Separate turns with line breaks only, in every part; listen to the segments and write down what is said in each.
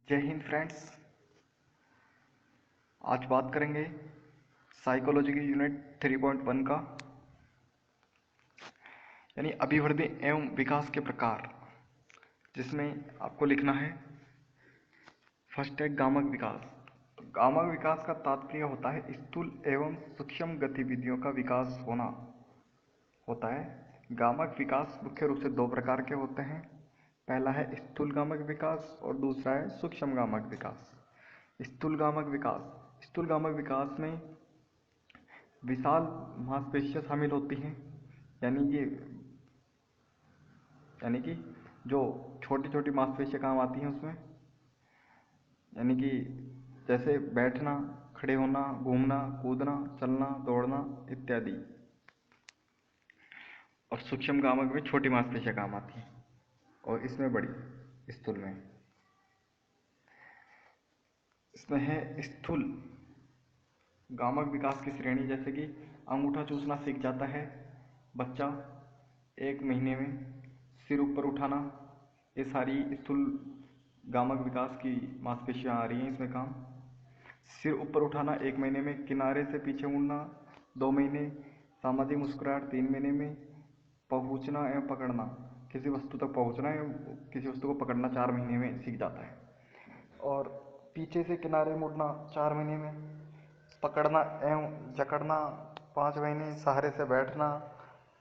जय हिंद फ्रेंड्स। आज बात करेंगे साइकोलॉजी की यूनिट 3.1 का, यानी अभिवृद्धि एवं विकास के प्रकार, जिसमें आपको लिखना है फर्स्ट है गामक विकास। गामक विकास का तात्पर्य होता है स्थूल एवं सूक्ष्म गतिविधियों का विकास होना होता है। गामक विकास मुख्य रूप से दो प्रकार के होते हैं। पहला है स्थूल गामक विकास और दूसरा है सूक्ष्म गामक विकास। स्थूल गामक विकास में विशाल मांसपेशियां शामिल होती हैं, यानी कि यानी कि जो छोटी छोटी मांसपेशियां काम आती हैं उसमें, यानी कि जैसे बैठना, खड़े होना, घूमना, कूदना, चलना, दौड़ना इत्यादि। और सूक्ष्म गामक में छोटी मांसपेशियां काम आती हैं और इसमें बड़ी स्थूल में। इसमें है स्थूल गामक विकास की श्रेणी, जैसे कि अंगूठा चूसना सीख जाता है बच्चा 1 महीने में। सिर ऊपर उठाना, ये सारी स्थूल गामक विकास की मांसपेशियां आ रही हैं इसमें काम। सिर ऊपर उठाना 1 महीने में, किनारे से पीछे मुड़ना 2 महीने, सामाजिक मुस्कुराहट 3 महीने में, पहुंचना एवं पकड़ना, किसी वस्तु तक पहुंचना एवं किसी वस्तु को पकड़ना 4 महीने में सीख जाता है। और पीछे से किनारे मुड़ना 4 महीने में, पकड़ना एवं जकड़ना 5 महीने, सहारे से बैठना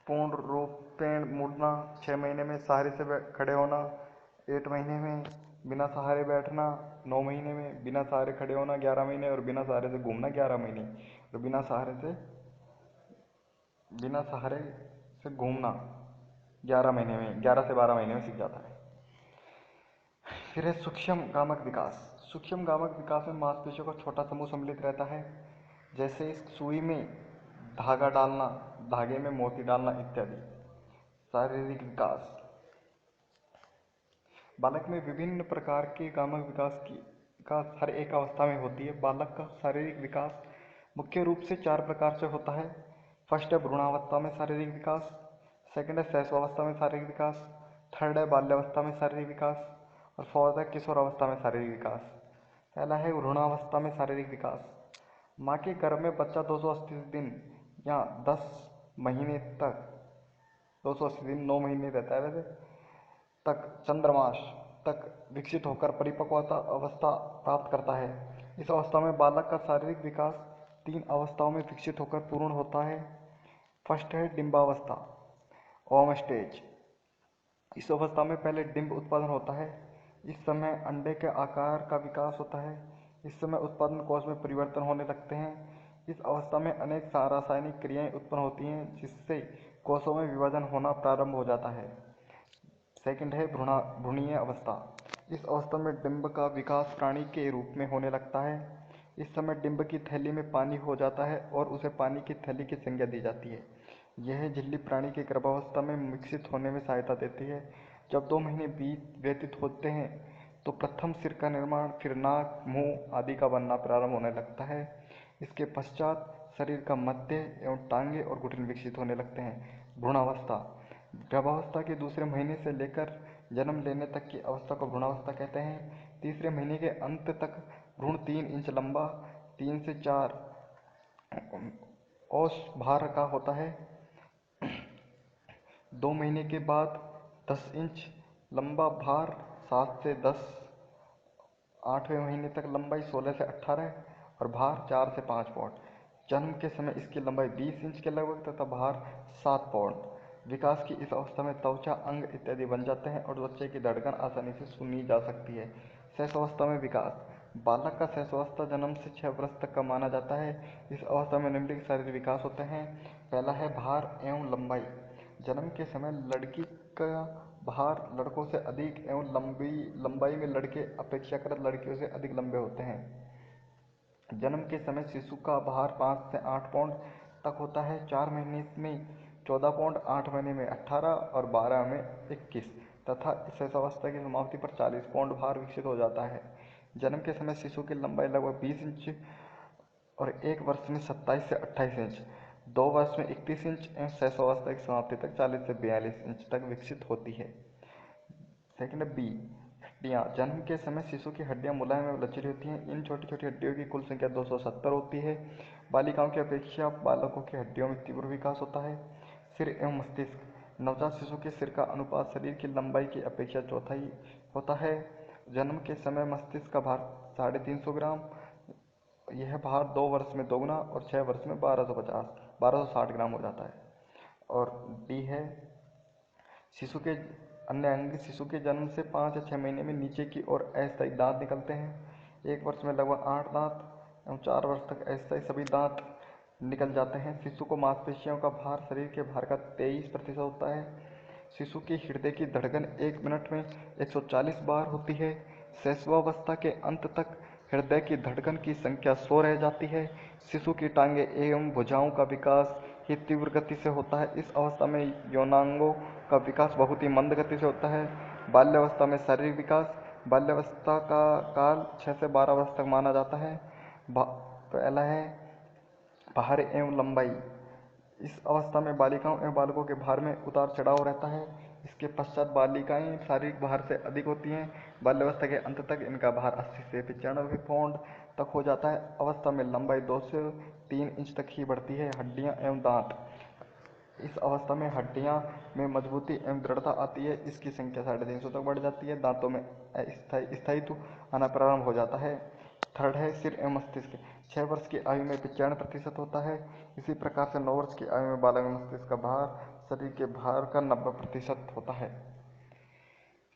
पूर्ण रूप पेड़ मुड़ना 6 महीने में, सहारे से खड़े होना 8 महीने में, बिना सहारे बैठना 9 महीने में, बिना सहारे खड़े होना 11 महीने, और बिना सहारे से घूमना 11 महीने, और बिना सहारे से घूमना 11 महीने में, 11 से 12 महीने में सीख जाता है। फिर है सूक्ष्म गामक विकास। सूक्ष्म गामक विकास में मांसपेशियों का छोटा समूह सम्मिलित रहता है, जैसे सुई में धागा डालना, धागे में मोती डालना इत्यादि। शारीरिक विकास, बालक में विभिन्न प्रकार के गामक विकास की का हर एक अवस्था में होती है। बालक का शारीरिक विकास मुख्य रूप से 4 प्रकार से होता है। फर्स्ट है भ्रूणावस्था में शारीरिक विकास, सेकंड है शैशवावस्था में शारीरिक विकास, थर्ड है बाल्यावस्था में शारीरिक विकास, और फोर्थ है किशोरावस्था में शारीरिक विकास। पहला है भ्रूणावस्था में शारीरिक विकास। माँ के गर्भ में बच्चा 280 दिन या 10 महीने तक, 280 दिन 9 महीने रहता है वैसे, तक चंद्रमास तक विकसित होकर परिपक्वता अवस्था प्राप्त करता है। इस अवस्था में बालक का शारीरिक विकास 3 अवस्थाओं में विकसित होकर पूर्ण होता है। फर्स्ट है डिंबावस्था, ओम स्टेज। इस अवस्था में पहले डिंब उत्पादन होता है। इस समय अंडे के आकार का विकास होता है। इस समय उत्पादन कोष में परिवर्तन होने लगते हैं। इस अवस्था में अनेक रासायनिक क्रियाएं उत्पन्न होती हैं, जिससे कोषों में विभाजन होना प्रारंभ हो जाता है। सेकंड है भ्रूणीय अवस्था। इस अवस्था में डिंब का विकास प्राणी के रूप में होने लगता है। इस समय डिंब की थैली में पानी हो जाता है और उसे पानी की थैली की संज्ञा दी जाती है। यह झिल्ली प्राणी के गर्भावस्था में विकसित होने में सहायता देती है। जब 2 महीने व्यतीत होते हैं तो प्रथम सिर का निर्माण, फिर नाक, मुंह आदि का बनना प्रारंभ होने लगता है। इसके पश्चात शरीर का मध्य एवं टांगे और घुटने विकसित होने लगते हैं। भ्रूणावस्था, गर्भावस्था के दूसरे महीने से लेकर जन्म लेने तक की अवस्था को भ्रूणावस्था कहते हैं। तीसरे महीने के अंत तक भ्रूण 3 इंच लंबा, 3 से 4 औंस भार का होता है। 2 महीने के बाद 10 इंच लंबा भार, 7 से 10, 8वें महीने तक लंबाई 16 से 18 और भार 4 से 5 पाउंड। जन्म के समय इसकी लंबाई 20 इंच के लगभग तथा भार 7 पाउंड। विकास की इस अवस्था में त्वचा, अंग इत्यादि बन जाते हैं और बच्चे की धड़कन आसानी से सुनी जा सकती है। शैशवावस्था में विकास, बालक का शैशवावस्था जन्म से 6 वर्ष तक का माना जाता है। इस अवस्था में निम्नलिखित शारीरिक विकास होते हैं। पहला है भार एवं लंबाई। जन्म के समय लड़की का भार लड़कों से अधिक एवं लंबाई में लड़के अपेक्षाकृत लड़कियों से अधिक लंबे होते हैं। जन्म के समय शिशु का भार 5 से 8 पाउंड तक होता है। 4 महीने में 14 पाउंड, 8 महीने में 18 और 12 में 21 तथा शैशवावस्था की समाप्ति पर 40 पाउंड भार विकसित हो जाता है। जन्म के समय शिशु की लंबाई लगभग 20 इंच और 1 वर्ष में 27 से 28 इंच, 2 वर्ष में 31 इंच एवं शैशवावस्था की समाप्ति तक 40 से 42 इंच तक विकसित होती है। सेकंड बी, हड्डियाँ। जन्म के समय शिशु की हड्डियाँ मुलायम एवं लचीली होती हैं। इन छोटी छोटी हड्डियों की कुल संख्या 270 होती है। बालिकाओं की अपेक्षा बालकों की हड्डियों में तीव्र विकास होता है। सिर एवं मस्तिष्क। नवजात शिशु के सिर का अनुपात शरीर की लंबाई की अपेक्षा चौथाई होता है। जन्म के समय मस्तिष्क का भार 350 ग्राम। यह भार 2 वर्ष में दोगुना और 6 वर्ष में 1260 ग्राम हो जाता है। और डी है शिशु के अन्य अंग। शिशु के जन्म से 5 या 6 महीने में नीचे की ओर अस्थायी दांत निकलते हैं। 1 वर्ष में लगभग 8 दांत एवं 4 वर्ष तक अस्थायी सभी दांत निकल जाते हैं। शिशु को मांसपेशियों का भार शरीर के भार का 23% होता है। शिशु की हृदय की धड़कन 1 मिनट में 140 बार होती है। शैशवावस्था के अंत तक हृदय की धड़कन की संख्या 100 रह जाती है। शिशु की टांगें एवं भुजाओं का विकास ही तीव्र गति से होता है। इस अवस्था में यौनांगों का विकास बहुत ही मंद गति से होता है। बाल्यावस्था में शारीरिक विकास। बाल्यावस्था का काल 6 से 12 वर्ष तक माना जाता है। पहला है भार एवं लंबाई। इस अवस्था में बालिकाओं एवं बालकों के भार में उतार चढ़ाव रहता है। इसके पश्चात बालिकाएं शारीरिक भार से अधिक होती हैं। बाल्यावस्था के अंत तक इनका भार 80 से 95 पाउंड तक हो जाता है। अवस्था में लंबाई 2 से 3 इंच तक ही बढ़ती है। हड्डियां एवं दांत। इस अवस्था में हड्डियां में मजबूती एवं दृढ़ता आती है। इसकी संख्या 350 तक बढ़ जाती है। दांतों में स्थायित्व आना प्रारंभ हो जाता है। थर्ड है सिर एवं मस्तिष्क। 6 वर्ष की आयु में 95% होता है। इसी प्रकार से 9 वर्ष की आयु में बालक में मस्तिष्क का भार शरीर के भार का 90% होता है।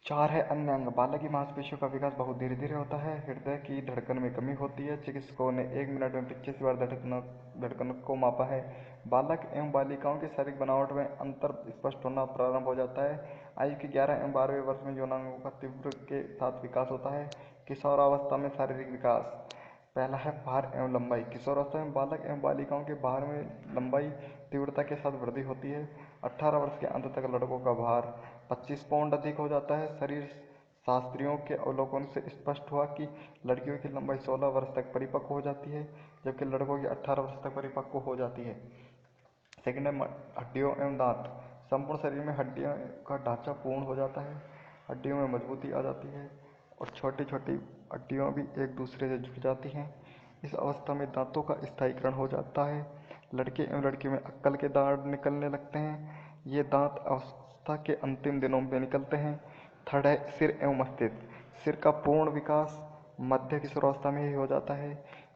4 है अन्य अंग। बालक की मांसपेशियों का विकास बहुत धीरे धीरे होता है। हृदय की धड़कन में कमी होती है। चिकित्सकों ने 1 मिनट में 25 बार धड़कन को मापा है। बालक एवं बालिकाओं की शारीरिक बनावट में अंतर स्पष्ट होना प्रारंभ हो जाता है। आयु के 11 एवं 12वें वर्ष में यौनांगों का तीव्र के साथ विकास होता है। किशोरावस्था में शारीरिक विकास। पहला है भार एवं लंबाई। किशोरावस्था में बालक एवं बालिकाओं के भार में लंबाई तीव्रता के साथ वृद्धि होती है। 18 वर्ष के अंत तक लड़कों का भार 25 पाउंड अधिक हो जाता है। शरीर शास्त्रियों के अवलोकन से स्पष्ट हुआ कि लड़कियों की लंबाई 16 वर्ष तक परिपक्व हो जाती है, जबकि लड़कों की 18 वर्ष तक परिपक्व हो जाती है। सेकंड है हड्डियों एवं दांत। संपूर्ण शरीर में हड्डियों का ढांचा पूर्ण हो जाता है। हड्डियों में मजबूती आ जाती है और छोटी छोटी हड्डियां भी एक दूसरे से जुड़ जाती हैं। इस अवस्था में दांतों का स्थायीकरण हो जाता है। लड़के एवं लड़की में अक्कल के दांत निकलने लगते हैं। ये दांत अवस्था के अंतिम दिनों में निकलते हैं। थर्ड है सिर एवं मस्तिष्क। सिर का पूर्ण विकास मध्य किशोरावस्था में ही हो जाता है।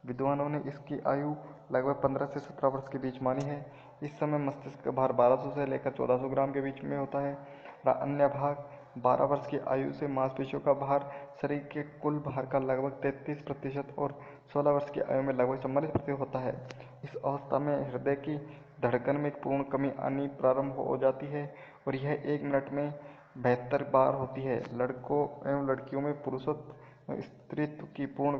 विद्वानों ने इसकी आयु लगभग 15 से 17 वर्ष के बीच मानी है। इस समय मस्तिष्क का भार 1200 से लेकर 1400 ग्राम के बीच में होता है। अन्य भाग 12 वर्ष की आयु से मांसपेशियों का भार शरीर के कुल भार का लगभग 33% और 16 वर्ष की आयु में लगभग 44% होता है। इस अवस्था में हृदय की धड़कन में पूर्ण कमी आनी प्रारंभ हो जाती है और यह 1 मिनट में 72 बार होती है। लड़कों एवं लड़कियों में पुरुषत्व स्त्रीत्व की पूर्ण